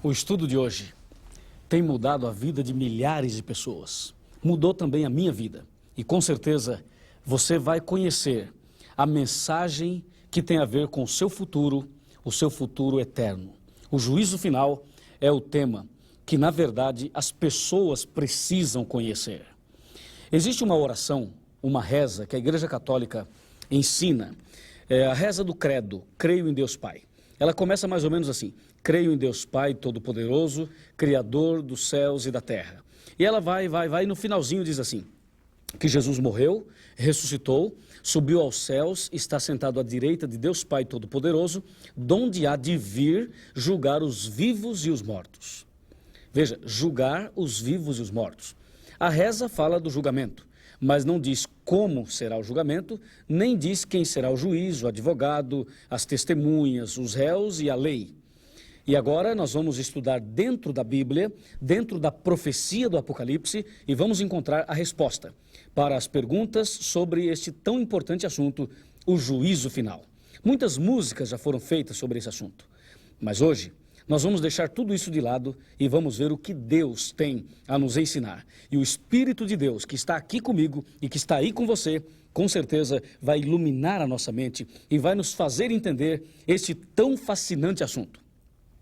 O estudo de hoje tem mudado a vida de milhares de pessoas. Mudou também a minha vida. E com certeza você vai conhecer a mensagem que tem a ver com o seu futuro eterno. O juízo final é o tema que, na verdade, as pessoas precisam conhecer. Existe uma oração, uma reza que a Igreja Católica ensina. É a reza do credo, creio em Deus Pai. Ela começa mais ou menos assim: creio em Deus Pai Todo-Poderoso, Criador dos céus e da terra. E ela vai, e no finalzinho diz assim, que Jesus morreu, ressuscitou, subiu aos céus, está sentado à direita de Deus Pai Todo-Poderoso, donde há de vir julgar os vivos e os mortos. Veja, julgar os vivos e os mortos. A reza fala do julgamento, mas não diz como será o julgamento, nem diz quem será o juiz, o advogado, as testemunhas, os réus e a lei. E agora nós vamos estudar dentro da Bíblia, dentro da profecia do Apocalipse, e vamos encontrar a resposta para as perguntas sobre este tão importante assunto, o juízo final. Muitas músicas já foram feitas sobre esse assunto, mas hoje nós vamos deixar tudo isso de lado e vamos ver o que Deus tem a nos ensinar. E o Espírito de Deus, que está aqui comigo e que está aí com você, com certeza vai iluminar a nossa mente e vai nos fazer entender este tão fascinante assunto.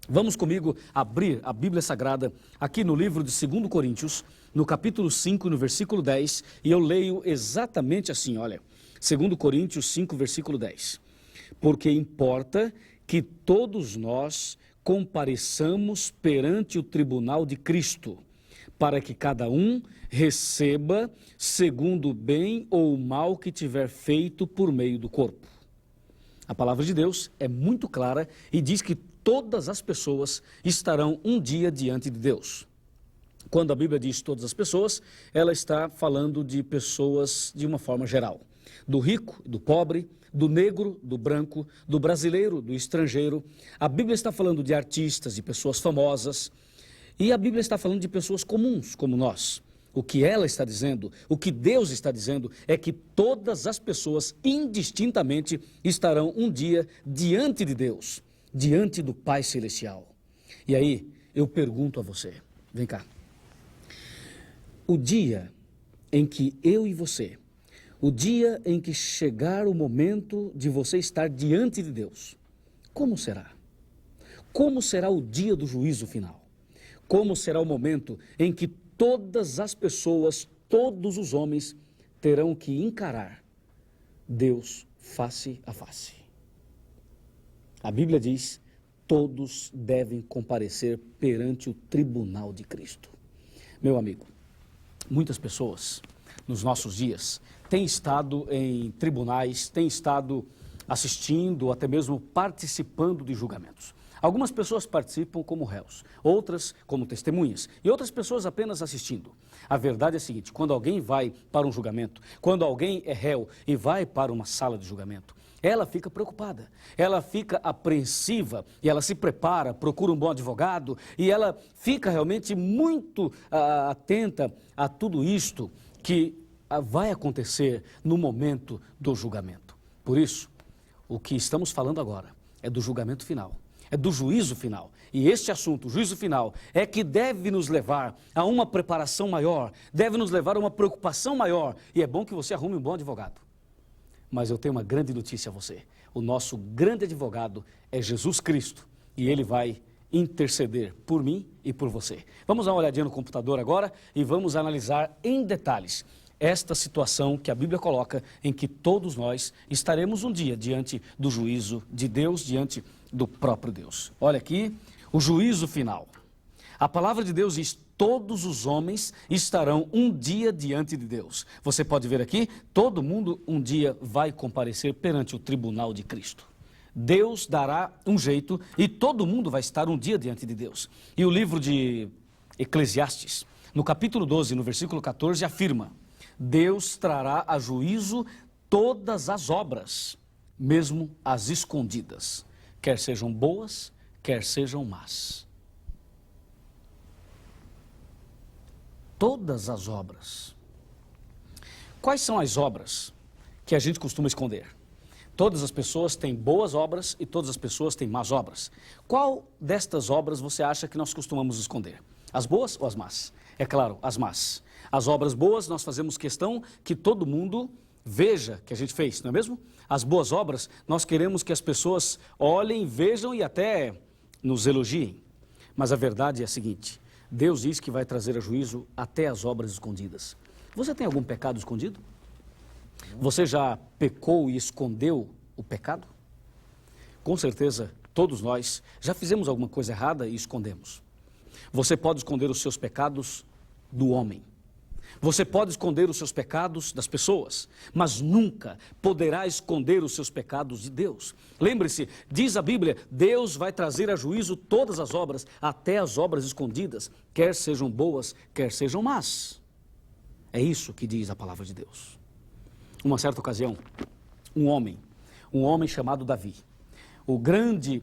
Vamos comigo abrir a Bíblia Sagrada aqui no livro de 2 Coríntios, no capítulo 5, no versículo 10, e eu leio exatamente assim, olha, 2 Coríntios 5, versículo 10. Porque importa que todos nós compareçamos perante o tribunal de Cristo, para que cada um receba segundo o bem ou o mal que tiver feito por meio do corpo. A palavra de Deus é muito clara e diz que todas as pessoas estarão um dia diante de Deus. Quando a Bíblia diz todas as pessoas, ela está falando de pessoas de uma forma geral. Do rico, do pobre, do negro, do branco, do brasileiro, do estrangeiro. A Bíblia está falando de artistas, de pessoas famosas. E a Bíblia está falando de pessoas comuns, como nós. O que ela está dizendo, o que Deus está dizendo, é que todas as pessoas, indistintamente, estarão um dia diante de Deus, diante do Pai Celestial. E aí, eu pergunto a você, vem cá. O dia em que eu e você, o dia em que chegar o momento de você estar diante de Deus, como será? Como será o dia do juízo final? Como será o momento em que todas as pessoas, todos os homens, terão que encarar Deus face a face? A Bíblia diz, todos devem comparecer perante o tribunal de Cristo. Meu amigo, muitas pessoas nos nossos dias têm estado em tribunais, têm estado assistindo, até mesmo participando de julgamentos. Algumas pessoas participam como réus, outras como testemunhas e outras pessoas apenas assistindo. A verdade é a seguinte, quando alguém vai para um julgamento, quando alguém é réu e vai para uma sala de julgamento, ela fica preocupada, ela fica apreensiva e ela se prepara, procura um bom advogado e ela fica realmente muito atenta a tudo isto que vai acontecer no momento do julgamento. Por isso, o que estamos falando agora é do julgamento final, é do juízo final. E este assunto, o juízo final, é que deve nos levar a uma preparação maior, deve nos levar a uma preocupação maior. E é bom que você arrume um bom advogado. Mas eu tenho uma grande notícia a você. O nosso grande advogado é Jesus Cristo e ele vai interceder por mim e por você. Vamos dar uma olhadinha no computador agora e vamos analisar em detalhes esta situação que a Bíblia coloca em que todos nós estaremos um dia diante do juízo de Deus, diante do próprio Deus. Olha aqui, o juízo final. A palavra de Deus diz, todos os homens estarão um dia diante de Deus. Você pode ver aqui, todo mundo um dia vai comparecer perante o tribunal de Cristo. Deus dará um jeito e todo mundo vai estar um dia diante de Deus. E o livro de Eclesiastes, no capítulo 12, no versículo 14, afirma, Deus trará a juízo todas as obras, mesmo as escondidas, quer sejam boas, quer sejam más. Todas as obras. Quais são as obras que a gente costuma esconder? Todas as pessoas têm boas obras e todas as pessoas têm más obras. Qual destas obras você acha que nós costumamos esconder? As boas ou as más? É claro, as más. As obras boas nós fazemos questão que todo mundo veja que a gente fez, não é mesmo? As boas obras nós queremos que as pessoas olhem, vejam e até nos elogiem. Mas a verdade é a seguinte: Deus diz que vai trazer a juízo até as obras escondidas. Você tem algum pecado escondido? Você já pecou e escondeu o pecado? Com certeza, todos nós já fizemos alguma coisa errada e escondemos. Você pode esconder os seus pecados do homem. Você pode esconder os seus pecados das pessoas, mas nunca poderá esconder os seus pecados de Deus. Lembre-se, diz a Bíblia, Deus vai trazer a juízo todas as obras, até as obras escondidas, quer sejam boas, quer sejam más. É isso que diz a palavra de Deus. Uma certa ocasião, um homem chamado Davi, o grande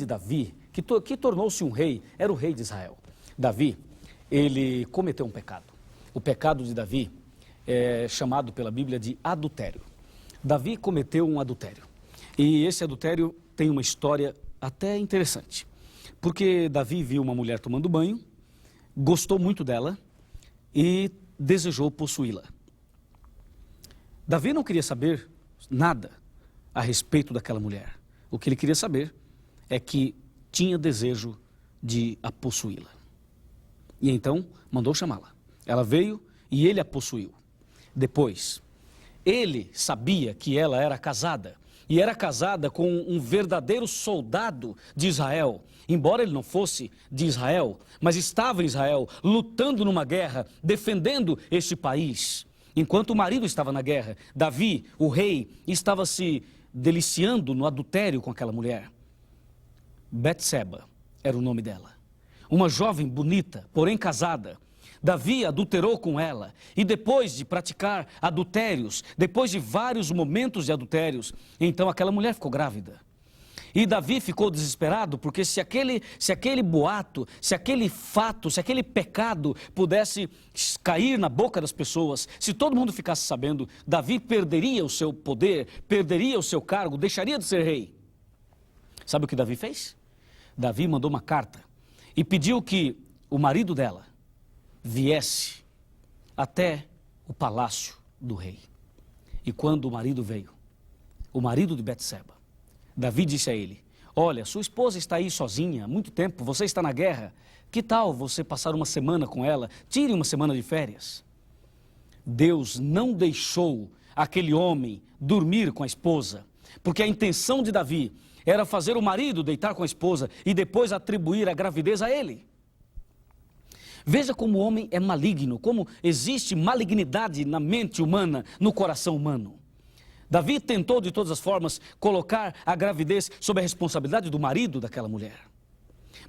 Davi, que tornou-se um rei, era o rei de Israel. Davi, ele cometeu um pecado. O pecado de Davi é chamado pela Bíblia de adultério. Davi cometeu um adultério. E esse adultério tem uma história até interessante. Porque Davi viu uma mulher tomando banho, gostou muito dela e desejou possuí-la. Davi não queria saber nada a respeito daquela mulher. O que ele queria saber é que tinha desejo de a possuí-la. E então mandou chamá-la. Ela veio e ele a possuiu. Depois, ele sabia que ela era casada. E era casada com um verdadeiro soldado de Israel. Embora ele não fosse de Israel, mas estava em Israel, lutando numa guerra, defendendo este país. Enquanto o marido estava na guerra, Davi, o rei, estava se deliciando no adultério com aquela mulher. Betseba era o nome dela. Uma jovem bonita, porém casada. Davi adulterou com ela e depois de praticar adultérios, depois de vários momentos de adultérios, então aquela mulher ficou grávida. E Davi ficou desesperado porque se aquele boato, se aquele fato, se aquele pecado pudesse cair na boca das pessoas, se todo mundo ficasse sabendo, Davi perderia o seu poder, perderia o seu cargo, deixaria de ser rei. Sabe o que Davi fez? Davi mandou uma carta e pediu que o marido dela viesse até o palácio do rei. E quando o marido veio, o marido de Betseba, Davi disse a ele: olha, sua esposa está aí sozinha há muito tempo, você está na guerra, que tal você passar uma semana com ela, tire uma semana de férias? Deus não deixou aquele homem dormir com a esposa, porque a intenção de Davi era fazer o marido deitar com a esposa e depois atribuir a gravidez a ele. Veja como o homem é maligno, como existe malignidade na mente humana, no coração humano. Davi tentou de todas as formas colocar a gravidez sob a responsabilidade do marido daquela mulher.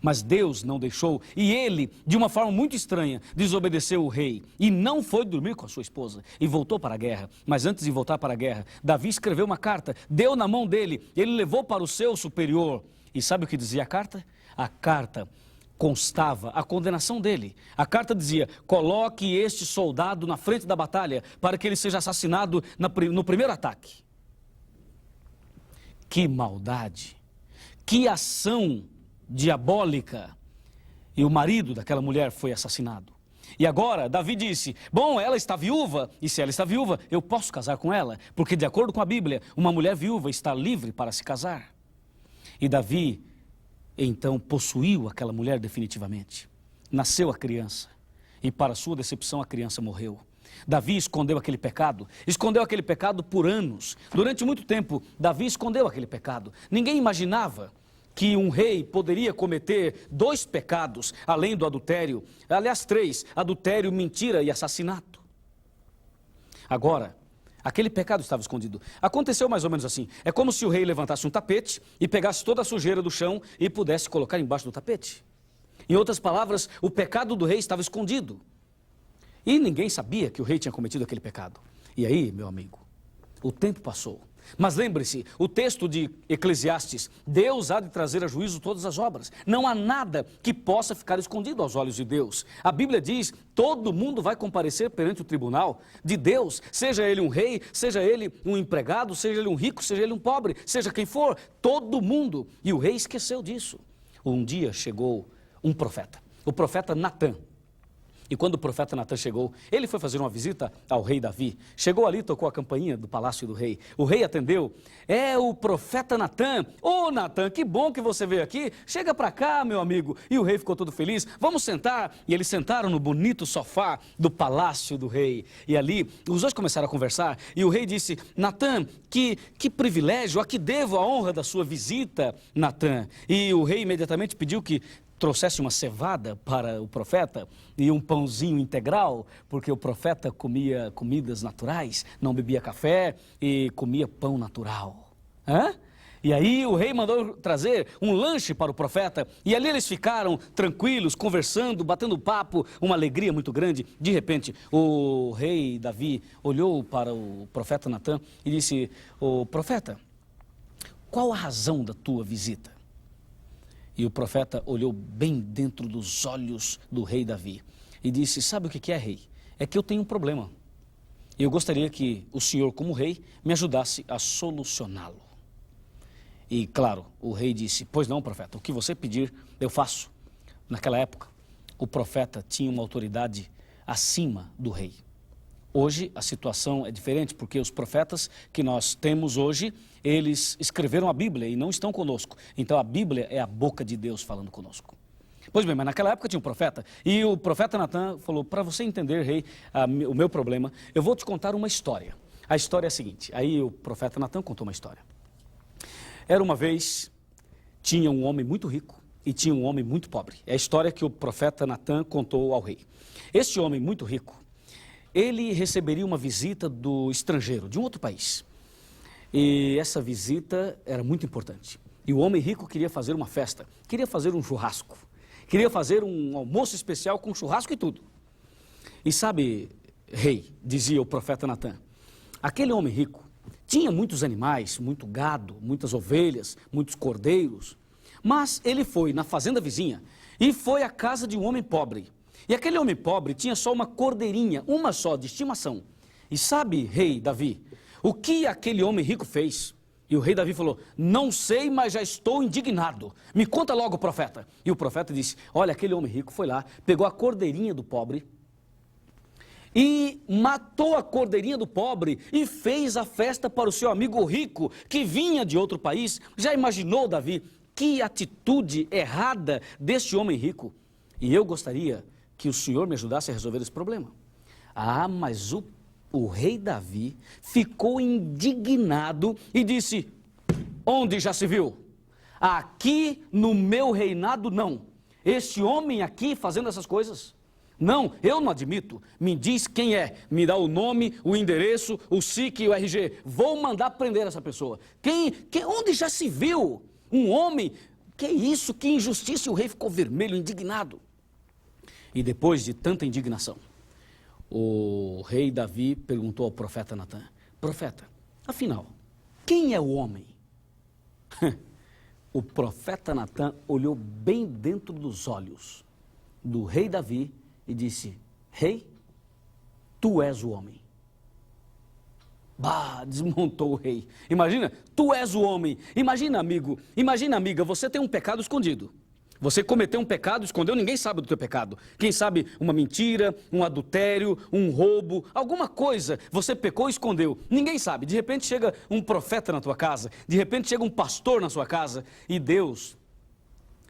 Mas Deus não deixou e ele, de uma forma muito estranha, desobedeceu o rei e não foi dormir com a sua esposa e voltou para a guerra. Mas antes de voltar para a guerra, Davi escreveu uma carta, deu na mão dele, ele levou para o seu superior. E sabe o que dizia a carta? A carta constava a condenação dele. A carta dizia: coloque este soldado na frente da batalha para que ele seja assassinado no primeiro ataque. Que maldade! Que ação diabólica! E o marido daquela mulher foi assassinado. E agora Davi disse: bom, ela está viúva, e se ela está viúva, eu posso casar com ela, porque de acordo com a Bíblia, uma mulher viúva está livre para se casar. E Davi então possuiu aquela mulher definitivamente. Nasceu a criança e para sua decepção a criança morreu. Davi escondeu aquele pecado por anos. Durante muito tempo Davi escondeu aquele pecado. Ninguém imaginava que um rei poderia cometer 2 pecados além do adultério. Aliás, 3, adultério, mentira e assassinato. Agora, aquele pecado estava escondido. Aconteceu mais ou menos assim. É como se o rei levantasse um tapete e pegasse toda a sujeira do chão e pudesse colocar embaixo do tapete. Em outras palavras, o pecado do rei estava escondido. E ninguém sabia que o rei tinha cometido aquele pecado. E aí, meu amigo, o tempo passou. Mas lembre-se, o texto de Eclesiastes, Deus há de trazer a juízo todas as obras. Não há nada que possa ficar escondido aos olhos de Deus. A Bíblia diz, todo mundo vai comparecer perante o tribunal de Deus, seja ele um rei, seja ele um empregado, seja ele um rico, seja ele um pobre, seja quem for, todo mundo. E o rei esqueceu disso. Um dia chegou um profeta, o profeta Natã. E quando o profeta Natã chegou, ele foi fazer uma visita ao rei Davi. Chegou ali, tocou a campainha do palácio do rei. O rei atendeu. É o profeta Natã. Ô Natã, que bom que você veio aqui. Chega para cá, meu amigo. E o rei ficou todo feliz. Vamos sentar. E eles sentaram no bonito sofá do palácio do rei. E ali, os dois começaram a conversar. E o rei disse, Natã, que privilégio, a que devo a honra da sua visita, Natã. E o rei imediatamente pediu que trouxesse uma cevada para o profeta e um pãozinho integral, porque o profeta comia comidas naturais, não bebia café e comia pão natural. E aí o rei mandou trazer um lanche para o profeta, e ali eles ficaram tranquilos, conversando, batendo papo, uma alegria muito grande. De repente, o rei Davi olhou para o profeta Natã e disse, ô profeta, qual a razão da tua visita? E o profeta olhou bem dentro dos olhos do rei Davi e disse, sabe o que é, rei? É que eu tenho um problema. Eu gostaria que o senhor, como rei, me ajudasse a solucioná-lo. E claro, o rei disse, pois não, profeta, o que você pedir, eu faço. Naquela época, o profeta tinha uma autoridade acima do rei. Hoje a situação é diferente, porque os profetas que nós temos hoje, eles escreveram a Bíblia e não estão conosco. Então a Bíblia é a boca de Deus falando conosco. Pois bem, mas naquela época tinha um profeta, e o profeta Natã falou, para você entender, rei, o meu problema, eu vou te contar uma história. A história é a seguinte, aí o profeta Natã contou uma história. Era uma vez, tinha um homem muito rico e tinha um homem muito pobre. É a história que o profeta Natã contou ao rei. Este homem muito rico, ele receberia uma visita do estrangeiro, de um outro país. E essa visita era muito importante. E o homem rico queria fazer uma festa, queria fazer um churrasco, queria fazer um almoço especial com churrasco e tudo. E sabe, rei, dizia o profeta Natã, aquele homem rico tinha muitos animais, muito gado, muitas ovelhas, muitos cordeiros, mas ele foi na fazenda vizinha e foi à casa de um homem pobre. E aquele homem pobre tinha só uma cordeirinha, uma só, de estimação. E sabe, rei Davi, o que aquele homem rico fez? E o rei Davi falou, não sei, mas já estou indignado. Me conta logo, profeta. E o profeta disse, olha, aquele homem rico foi lá, pegou a cordeirinha do pobre e matou a cordeirinha do pobre e fez a festa para o seu amigo rico, que vinha de outro país. Já imaginou, Davi, que atitude errada deste homem rico? E eu gostaria que o senhor me ajudasse a resolver esse problema. Ah, mas o rei Davi ficou indignado e disse, onde já se viu? Aqui no meu reinado não. Este homem aqui fazendo essas coisas? Não, eu não admito. Me diz quem é, me dá o nome, o endereço, o SIC e o RG. Vou mandar prender essa pessoa. Onde já se viu um homem? Que isso, que injustiça! E o rei ficou vermelho, indignado. E depois de tanta indignação, o rei Davi perguntou ao profeta Natã, profeta, afinal, quem é o homem? O profeta Natã olhou bem dentro dos olhos do rei Davi e disse, rei, tu és o homem. Bah, desmontou o rei. Imagina, tu és o homem. Imagina, amigo, imagina, amiga, você tem um pecado escondido. Você cometeu um pecado, escondeu, ninguém sabe do teu pecado. Quem sabe uma mentira, um adultério, um roubo, alguma coisa, você pecou e escondeu. Ninguém sabe. De repente chega um profeta na tua casa, de repente chega um pastor na sua casa e Deus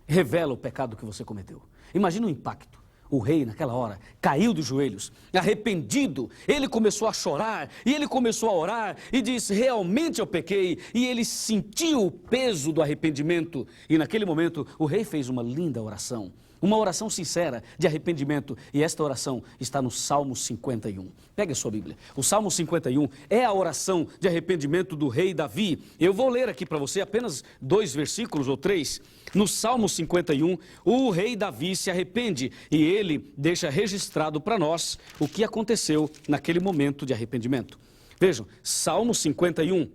revela o pecado que você cometeu. Imagina o impacto. O rei, naquela hora, caiu dos joelhos, arrependido. Ele começou a chorar e ele começou a orar e disse, realmente eu pequei. E ele sentiu o peso do arrependimento. E naquele momento, o rei fez uma linda oração. Uma oração sincera de arrependimento. E esta oração está no Salmo 51. Pega a sua Bíblia. O Salmo 51 é a oração de arrependimento do rei Davi. Eu vou ler aqui para você apenas 2 versículos ou 3. No Salmo 51, o rei Davi se arrepende e ele deixa registrado para nós o que aconteceu naquele momento de arrependimento. Vejam, Salmo 51,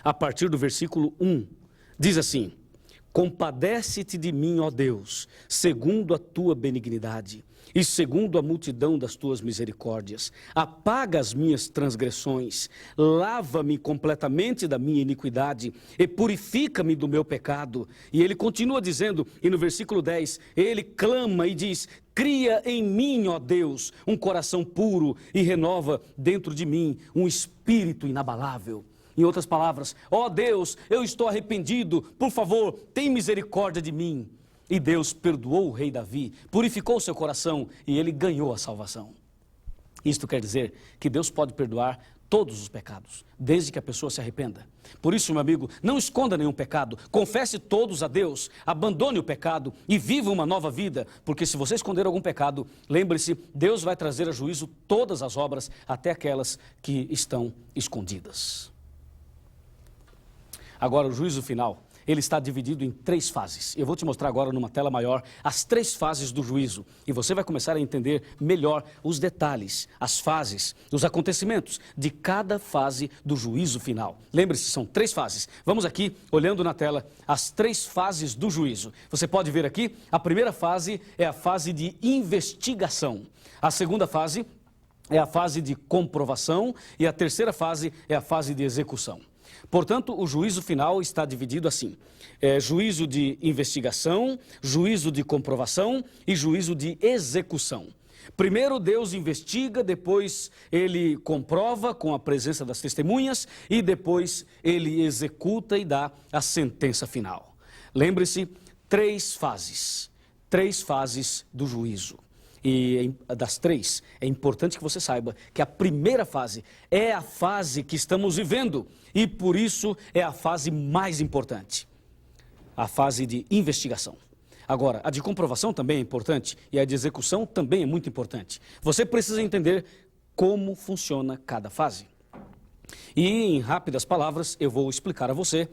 a partir do versículo 1, diz assim: compadece-te de mim, ó Deus, segundo a tua benignidade e segundo a multidão das tuas misericórdias. Apaga as minhas transgressões, lava-me completamente da minha iniquidade e purifica-me do meu pecado. E ele continua dizendo, e no versículo 10, ele clama e diz: cria em mim, ó Deus, um coração puro e renova dentro de mim um espírito inabalável. Em outras palavras, ó Deus, eu estou arrependido, por favor, tem misericórdia de mim. E Deus perdoou o rei Davi, purificou seu coração e ele ganhou a salvação. Isto quer dizer que Deus pode perdoar todos os pecados, desde que a pessoa se arrependa. Por isso, meu amigo, não esconda nenhum pecado, confesse todos a Deus, abandone o pecado e viva uma nova vida, porque se você esconder algum pecado, lembre-se, Deus vai trazer a juízo todas as obras, até aquelas que estão escondidas. Agora, o juízo final, ele está dividido em 3 fases. Eu vou te mostrar agora numa tela maior as 3 fases do juízo. E você vai começar a entender melhor os detalhes, as fases, os acontecimentos de cada fase do juízo final. Lembre-se, são 3 fases. Vamos aqui, olhando na tela, as 3 fases do juízo. Você pode ver aqui, a primeira fase é a fase de investigação. A segunda fase é a fase de comprovação e a terceira fase é a fase de execução. Portanto, o juízo final está dividido assim: juízo de investigação, juízo de comprovação e juízo de execução. Primeiro Deus investiga, depois ele comprova com a presença das testemunhas e depois ele executa e dá a sentença final. Lembre-se, 3 fases do juízo. E das 3, é importante que você saiba que a primeira fase é a fase que estamos vivendo e por isso é a fase mais importante, a fase de investigação. Agora, a de comprovação também é importante e a de execução também é muito importante. Você precisa entender como funciona cada fase. E em rápidas palavras, eu vou explicar a você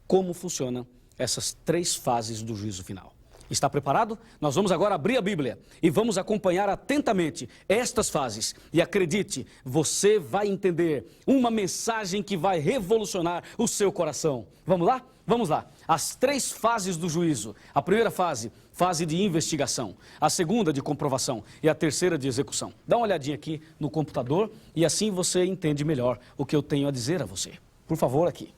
como funcionam essas 3 fases do juízo final. Está preparado? Nós vamos agora abrir a Bíblia e vamos acompanhar atentamente estas fases. E acredite, você vai entender uma mensagem que vai revolucionar o seu coração. Vamos lá? Vamos lá. As 3 fases do juízo. A primeira fase, fase de investigação. A segunda, de comprovação. E a terceira, de execução. Dá uma olhadinha aqui no computador e assim você entende melhor o que eu tenho a dizer a você. Por favor, aqui.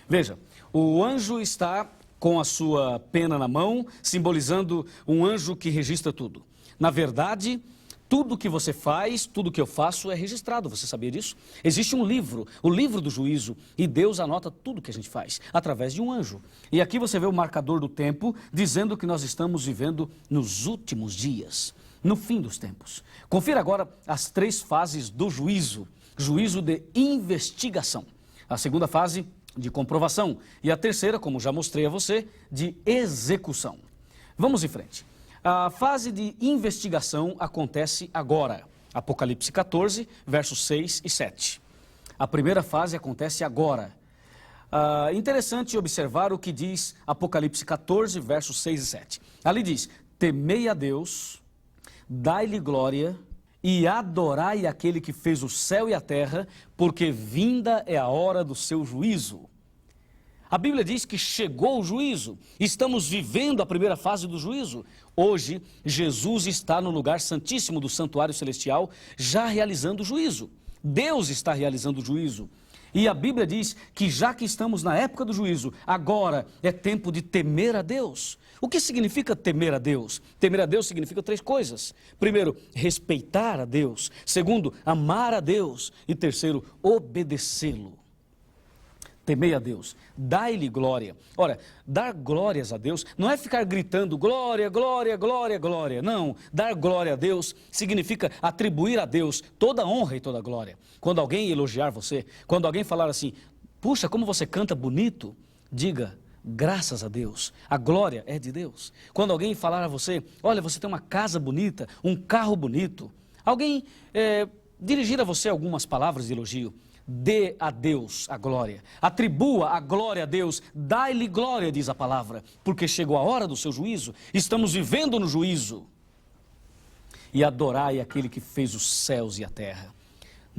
Veja, o anjo está com a sua pena na mão, simbolizando um anjo que registra tudo. Na verdade, tudo que você faz, tudo que eu faço é registrado, você sabia disso? Existe um livro, o livro do juízo, e Deus anota tudo que a gente faz, através de um anjo. E aqui você vê o marcador do tempo, dizendo que nós estamos vivendo nos últimos dias, no fim dos tempos. Confira agora as 3 fases do juízo. Juízo de investigação. A segunda fase, de comprovação, e a terceira, como já mostrei a você, de execução. Vamos em frente. A fase de investigação acontece agora. Apocalipse 14, versos 6 e 7. A primeira fase acontece agora. Interessante observar o que diz Apocalipse 14, versos 6 e 7. Ali diz: temei a Deus, dai-lhe glória e adorai aquele que fez o céu e a terra, porque vinda é a hora do seu juízo. A Bíblia diz que chegou o juízo, estamos vivendo a primeira fase do juízo. Hoje, Jesus está no lugar santíssimo do santuário celestial, já realizando o juízo. Deus está realizando o juízo. E a Bíblia diz que já que estamos na época do juízo, agora é tempo de temer a Deus. O que significa temer a Deus? Temer a Deus significa 3 coisas. Primeiro, respeitar a Deus. Segundo, amar a Deus. E terceiro, obedecê-lo. Temei a Deus, dai-lhe glória. Ora, dar glórias a Deus não é ficar gritando glória, glória, glória, glória. Não, dar glória a Deus significa atribuir a Deus toda a honra e toda a glória. Quando alguém elogiar você, quando alguém falar assim, puxa, como você canta bonito, diga, graças a Deus, a glória é de Deus. Quando alguém falar a você, olha, você tem uma casa bonita, um carro bonito, alguém dirigir a você algumas palavras de elogio, dê a Deus a glória, atribua a glória a Deus, dai-lhe glória, diz a palavra, porque chegou a hora do seu juízo, estamos vivendo no juízo. E adorai aquele que fez os céus e a terra.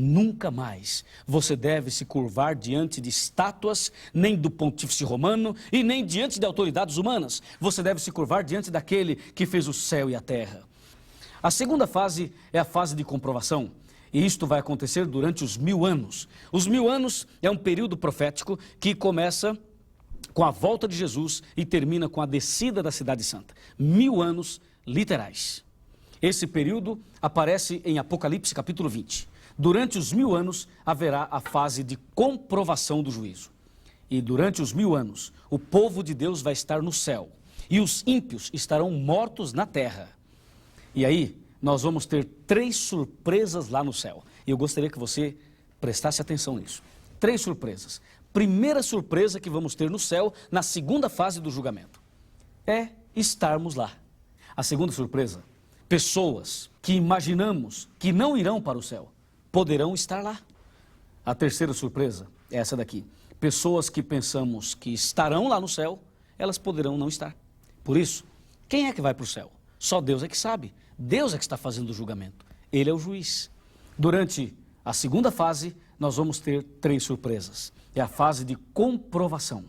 Nunca mais você deve se curvar diante de estátuas, nem do pontífice romano e nem diante de autoridades humanas. Você deve se curvar diante daquele que fez o céu e a terra. A segunda fase é a fase de comprovação. E isto vai acontecer durante os 1000 anos. Os 1000 anos é um período profético que começa com a volta de Jesus e termina com a descida da Cidade Santa. 1000 anos literais. Esse período aparece em Apocalipse capítulo 20. Durante os 1000 anos haverá a fase de comprovação do juízo. E durante os 1000 anos, o povo de Deus vai estar no céu. E os ímpios estarão mortos na terra. E aí, nós vamos ter 3 surpresas lá no céu. E eu gostaria que você prestasse atenção nisso. 3 surpresas. Primeira surpresa que vamos ter no céu, na segunda fase do julgamento, é estarmos lá. A segunda surpresa, pessoas que imaginamos que não irão para o céu, poderão estar lá. A terceira surpresa é essa daqui. Pessoas que pensamos que estarão lá no céu, elas poderão não estar. Por isso, quem é que vai para o céu? Só Deus é que sabe. Deus é que está fazendo o julgamento. Ele é o juiz. Durante a segunda fase, nós vamos ter 3 surpresas. É a fase de comprovação.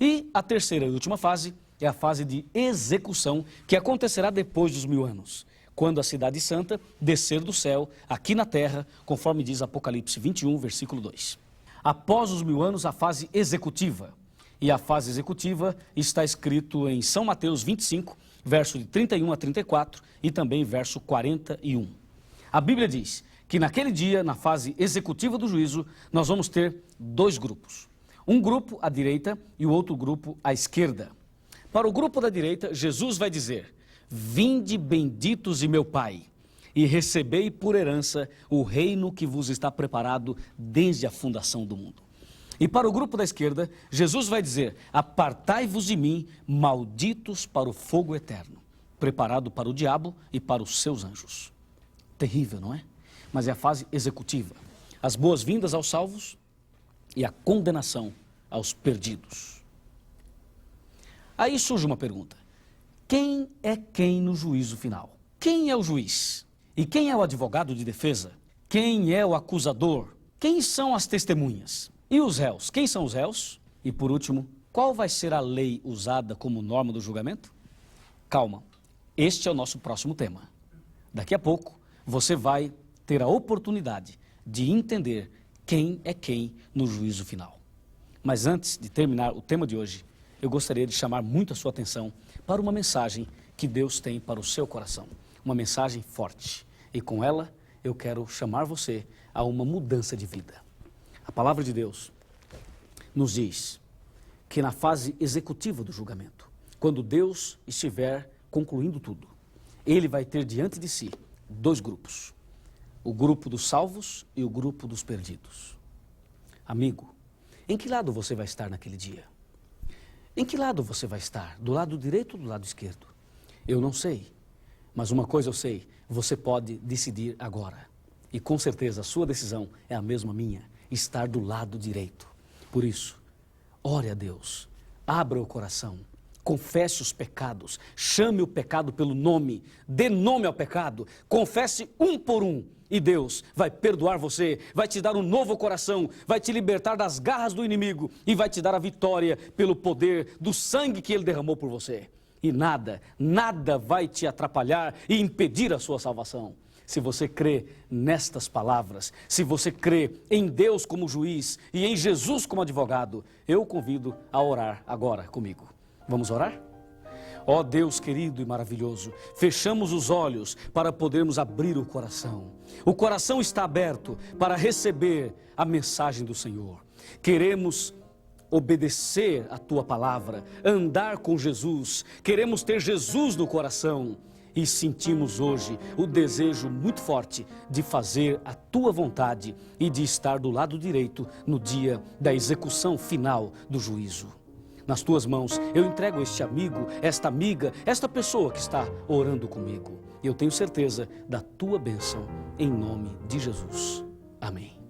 E a terceira e última fase é a fase de execução, que acontecerá depois dos 1000 anos, quando a Cidade Santa descer do céu, aqui na terra, conforme diz Apocalipse 21, versículo 2. Após os 1000 anos, a fase executiva. E a fase executiva está escrito em São Mateus 25, verso de 31 a 34 e também verso 41. A Bíblia diz que naquele dia, na fase executiva do juízo, nós vamos ter 2 grupos. Um grupo à direita e o outro grupo à esquerda. Para o grupo da direita, Jesus vai dizer: vinde benditos de meu Pai, e recebei por herança o reino que vos está preparado desde a fundação do mundo. E para o grupo da esquerda, Jesus vai dizer: apartai-vos de mim, malditos, para o fogo eterno, preparado para o diabo e para os seus anjos. Terrível, não é? Mas é a fase executiva. As boas-vindas aos salvos e a condenação aos perdidos. Aí surge uma pergunta: quem é quem no juízo final? Quem é o juiz? E quem é o advogado de defesa? Quem é o acusador? Quem são as testemunhas? E os réus? Quem são os réus? E por último, qual vai ser a lei usada como norma do julgamento? Calma, este é o nosso próximo tema. Daqui a pouco, você vai ter a oportunidade de entender quem é quem no juízo final. Mas antes de terminar o tema de hoje, eu gostaria de chamar muito a sua atenção para uma mensagem que Deus tem para o seu coração. Uma mensagem forte. E com ela, eu quero chamar você a uma mudança de vida. A palavra de Deus nos diz que na fase executiva do julgamento, quando Deus estiver concluindo tudo, Ele vai ter diante de si 2 grupos. O grupo dos salvos e o grupo dos perdidos. Amigo, em que lado você vai estar naquele dia? Em que lado você vai estar? Do lado direito ou do lado esquerdo? Eu não sei, mas uma coisa eu sei, você pode decidir agora. E com certeza a sua decisão é a mesma minha, estar do lado direito. Por isso, ore a Deus, abra o coração, confesse os pecados, chame o pecado pelo nome, dê nome ao pecado, confesse um por um. E Deus vai perdoar você, vai te dar um novo coração, vai te libertar das garras do inimigo e vai te dar a vitória pelo poder do sangue que Ele derramou por você. E nada vai te atrapalhar e impedir a sua salvação. Se você crê nestas palavras, se você crê em Deus como juiz e em Jesus como advogado, eu o convido a orar agora comigo. Vamos orar? Ó Deus querido e maravilhoso, fechamos os olhos para podermos abrir o coração. O coração está aberto para receber a mensagem do Senhor. Queremos obedecer a Tua palavra, andar com Jesus, queremos ter Jesus no coração e sentimos hoje o desejo muito forte de fazer a Tua vontade e de estar do lado direito no dia da execução final do juízo. Nas Tuas mãos eu entrego este amigo, esta amiga, esta pessoa que está orando comigo. Eu tenho certeza da Tua bênção, em nome de Jesus. Amém.